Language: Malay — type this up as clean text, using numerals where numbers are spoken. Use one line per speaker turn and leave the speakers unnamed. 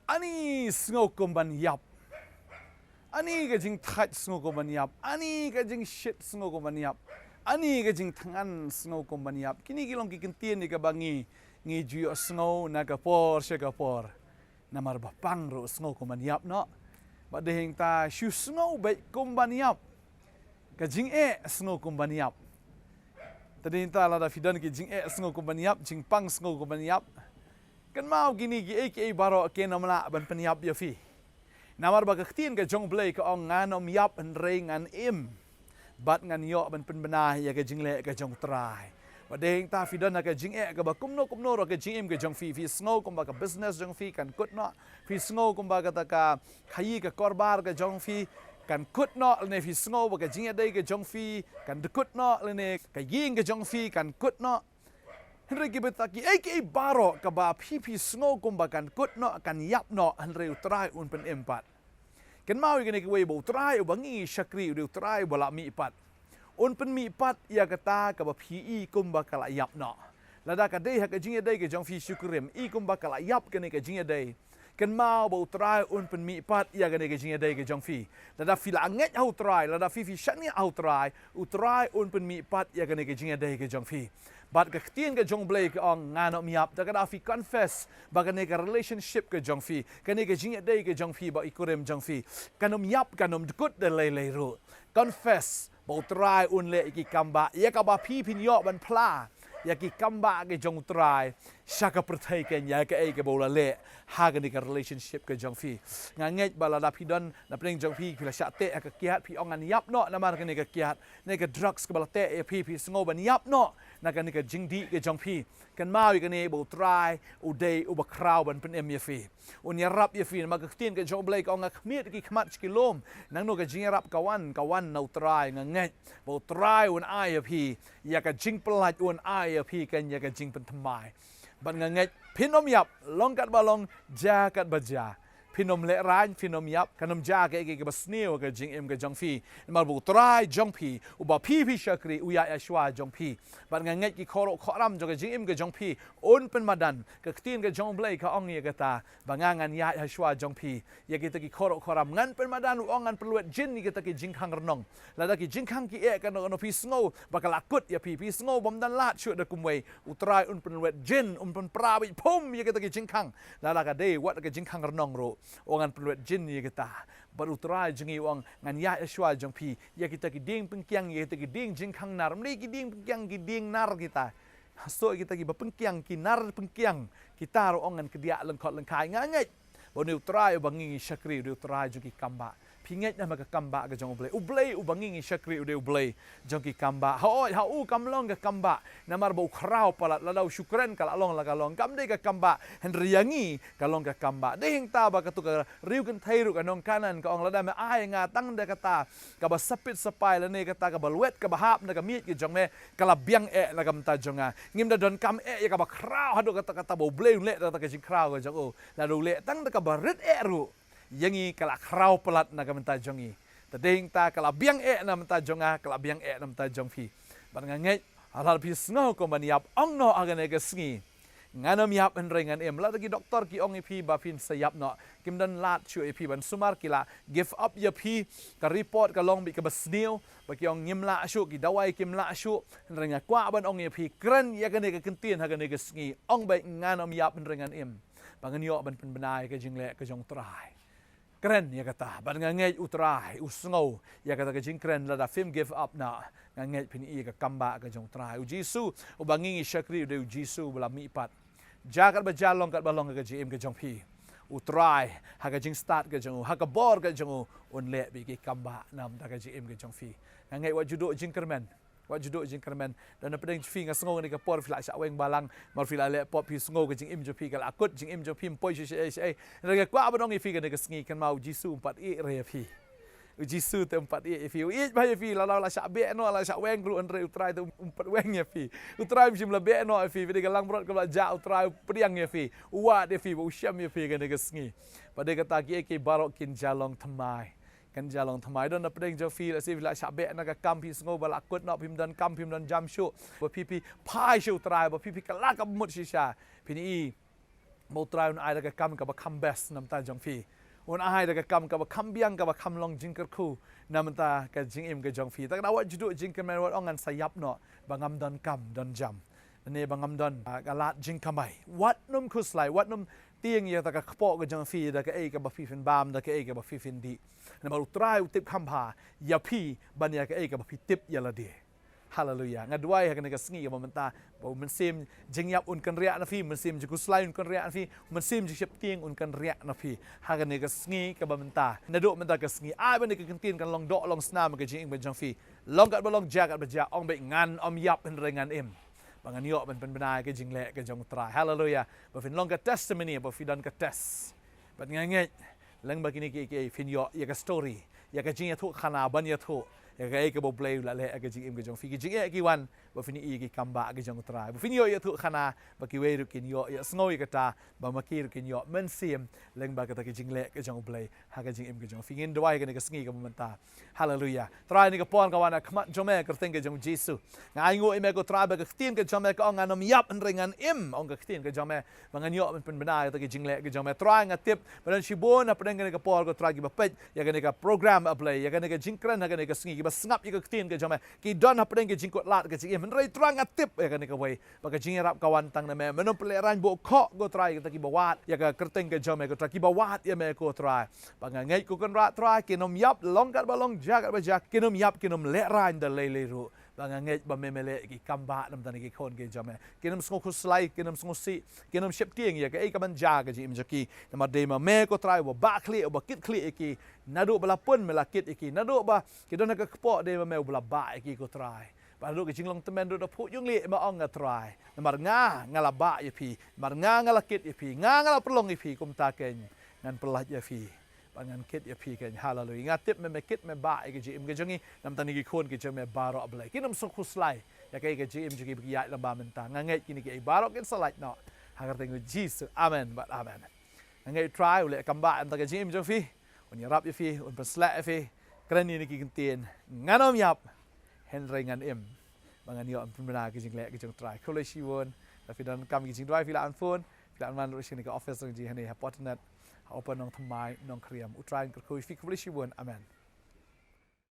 ani sngo kumban yap ani ka jing that sngo kumban yap ani ka jing shit sngo kumban yap ani ka jing tangan sngo kumban yap kini kilong kikintien ni ka bangi ngi juyo sngo na ka por she ka por na mar ba pang ro sngo kumban yap no ba dehing ta shu sngo ba kumban yap ka jing sngo kumban yap tadi ta la da fidan ki jing sngo kumban yap jing pang sngo kumban yap kan mau gini gi eke baro ke namla ban penyap ya fi namar ba ktien ka jong blai ka ong nganom yap en reng an im bat ngan yo ban pen benah ya ka jingle ka jong trai ba deng ta fi don ka jing ka ba kumno ro ka jing im ka jong fi snow kum ba ka business jong fi kan kut no fi snow kum ba ka ta ka khayi ka korbar ka jong fi kan kut no ne fi snow ba ka jing dai ka jong fi kan dekut no ne ka ying ka jong fi kan kut no Henry kibetaki eke baro kaba pipi snow kumbakan kut no kan yap no Henry utrai un pen empat. Kan mau gini kwe bo utrai ubangi syakri udah utrai bola mi empat. Un pen mi empat ia kata kaba pi kumbakala yap no. Lada kadai hak jinga dai ke jong fi syukurim i kumbakala yap kene ke jinga dai. Kan mau bo utrai un pen mi empat ia kene ke jinga dai ke jong fi. Lada fila anget au utrai lada fi syani au utrai un pen mi empat ia kene ke jinga dai ke jong fi. But ketien ke jong blai ke ong ngano miap da kada fi confess bagane ke relationship ke jong fi kane ke jing dai ke jong fi ba ikurem jong fi kanom yap kanom dukut de le ru confess bo try un le ki kamba ya ka ba pi pin yo ban pla ya ki kamba ke jong try shaka perthai ke ya ke bo la le ha ke ke relationship ke jong fi nganget bala da pi don na preng jong fi pila sha te ka kiat pi ong an yap no na mar ke ne ke kiat ne ke drugs ke bala te e pi sngo ban yap no na kan ka jingdi ke jong pi kan mau kan ne bo try u day u ba kraw ban pen em ye fi un ya rap ye fi ma ka tin ke jong blake ong khmiet ki khmat kilom nang no ka jing rap kawan no try nganget bo try un ai ye fi ya ka jing plat un ai ye fi kan ya ka jing pen thamai ban nganget pinom yap long kat balong ja kat baja pinom le ran pinom yap kanom ja ke basneo ke jing em ke jong fi mal bu try jong pi u ba pi shakri u ya shwa jong pi ban nganget ki khoro khoram jong ke jing em ke jong pi on pen madan ke tin ke jong blai ka ong ye ke ta bangangan ya shwa jong pi ya ke ki khoro khoram ngan pen madan u ongan perluet jin ni ke ki jing khang renong la da ki jing khang ki e kan no pi sngo bakal akut ya pi sngo bom dan lat shu de kumwei u try un perluet jin pen prabi pum ye ke ki jing khang la la ka de wat ke jing khang renong ro ongan peluat jin ye kita baru try jengi wang ngan ya shwa jong pi ya kita ki ding pengkiang ya kita ki ding jing khang nar mri ki ding pengkiang ki ding nar kita so kita ki pengkiang ki nar pengkiang kita ro ongan kedia lengkot lengkai nganget bonu try bangi syakri du try jogi kamba pinget na maka kamba ke jong ublei ubangi syakri ude ublei jogi kamba ha u kamlong ke kamba namar bau khrau palat ladau syukran kala long la kalong kam de ke kamba henriangi kalong ke kamba dehing ta ba katu ka riu kan thairu ka nong kanan ka ong lada me ai nga tang de kata ka ba sapit sapai la ne kata ka balwet ka bahap na ka miet ke jong me kala biang la kam ta jonga ngim da don kam ya ka ba khrau hadu kata bau blei le ta ka jing khrau ka jong o la do le tang de ka ba rit ru yangi kala khrau pelat na kamenta jongi tading ta kala biang na menta jonga kala biang na menta jong fi ban nganget halal pi sngo ko maniap ong no agane ke sngi nganom yap en rengan em la gi doktor ki ong pi ba fin sayap no kim dan lat chu pi ban sumar kila give up ya pi ka report ka long bi ka basneu ba ki ong ngim la shu ki dawai kim la shu renga kwa ban ong pi kren ya gane ke kentien ha gane ke sngi ong ba nganom yap en rengan em bangan yo ban pen benai ke jingle ke jong trai keren ya kata ban nganget utrai usngau ya kata ke jing keren la da film give up na nganget pin i ka kamba ka jong trai u jisu u bangi syakri de jisu bela mi pat jagat bajalong kat balong ka jim ke jong pi utrai ha ka jing start ke jong ha ka bor ke jong un le bi ke kamba nam ta ka jim ke jong fi nganget wa judo jing kermen wa judo jing kermen dan pedeng fi nga sngo ni ka por fila sa weng balang mar fila le pop pi sngo ke jing im jo pi kal akut jing im jo pi poi shi ai re kwa abong fi ke ne ka sngi kan mau jisu 4 e re fi jisu te 4 e fi i ba fi la la sa be no la sa weng glu andre utrai te 4 weng ya fi utrai jim la be no fi de galang brot ka ja utrai priang ya fi wa de fi u syam ya fi ke ne ka sngi pa de kata ki ke barok kin jalong thamai kan jalong thamai don na pedeng jo fi la si la sa be na ka kam pi sngo ba la kut no pim dan kam pim dan jam shu ba pi pai shu trai ba pi ka la ka mut shi sha pini mau try un ai da kam ka ba kam best nam ta jong phi un ai da kam ka ba kam biang ka ba kam long jing ker khu nam ta ka jing im ka jong phi ta na wat judu jing ker man wat ongan sayap no bangam don kam don jam ne bangam don galat jing kamai wat num khuslai wat num tieng ya ta ka khpo ka jong phi da ka e ka ba phi fin bam da ka e ka ba phi fin di na ba try u tip kham pha ya phi ban ya ka e ka ba phi tip ya la de hallelujah ngadwai ha ka ne ka sngi ka menta bo men sim jing yap un kan ria na phi men sim jiku slai un kan ria na phi men sim ji shep tieng un kan ria na phi ha ka ne ka sngi ka ba menta na do menta ka sngi ai ban ne ka kan tin kan long do long snam ka jing ba jong phi long kat ba long jagat ba ja ong be ngan om yap en rengan im bangan yoมันเป็นบนายก็จริงแหละก็จงตรายฮาเลลูยาบ่ฟินลองกับ testimony บ่ฟินกับ test บัดง่ายๆลังบักนี่กี่ฟินyo ya ka story ya ka jing ya thu khana ban ya thu ya ka ka bo play la le ka jing im ka jong fi ki jing ki wanบ่ฟินอีki kamba ka jong traiบ่ฟินyo ya thu khana ba ki we ru kin yo ya snoi ka ta ba ma ki ru kin yo men sim lang ba ka ta ki jing le ka jong play ha ka jing im ka jong fi ngin dwai ka ni ka sngi ka man ta hallelujah try ni ka pon ka wan khmat jong me ka think ka jong jesu ngai ngo me ko try ba ka tin ka jong me ka ong anom yap an ringan im ong ka tin ka jong me ba ngan yo man pen bana ta ki jing le ka jong me try nga tip ba shi bon na pren ka pon ko try ki ba pet ya ka ni ka program a play ya ka ni ka jing kran ha ka ni ka sngi ki ba snap ya ka tin ka jong me ki don ha pren ka jing ko lat ka jingมันไรตรังอัดติบอย่างนี้ก็ไว้ปากจิงรับกวนตั้งแต่แม่มันต้องเปลี่ยนรันโบกเคาะก็ตรายตะกี้บวาดอย่างกระติงก็จอมก็ตะกี้บวาดอย่างแม่ก็ตรายปากงี้กูกันรัตรายกินนมยับลองกัดบลองจักบจักกินนมยับกินนมเละรันเดเลยเลยรู้บางงี้บะเมเละกี่กัมบะน้ำตาลกี่คนกี่จอมกินนมสงคุสไลกินนมสงคุสีกินนมเชฟเตียงอย่างไอ้กับมันจักจิมจักกี้แต่มาเดมาแม่ก็ตรายว่าบ้าคลีว่ากิดคลีกี่นาดูบลาปุ่นเมลากิดกี่นาดูบ่กินโดนก็ปอเดมาแม่บลาบ้ากี่ก็ตรายBaru ke Shillong temen do pu yung li ma ong try. Namar nga ngalaba ya pi, mar nga ngalakit ya pi, nga ngalaprolong ya pi kum ta ken ngan pelat ya pi. Bangan kit ya pi ken hallelujah. Ngatip me kit me ba ke jim ke jongi nam tani ki khon ke jeme baro ablai. Kinom so khuslai ya ke jim juki bi ya lamba menta. Ngai kini ke baro ken salait no. Hagar tengu Jesus. Amen. But amen. Ngai try ule kamba anta ke jim jofi. Un yarap ya pi, un persla ya pi. Kren ni ki kentien. Nganom yap. Henry ngan im bangan yo pun benar ke jing lek ke jong try kolej siwon tapi dan kami jing drive vila phone vila man rusin ke office jing hani Potternet open Nongthymmai Nongkhryiem utrai ke kolej siwon amen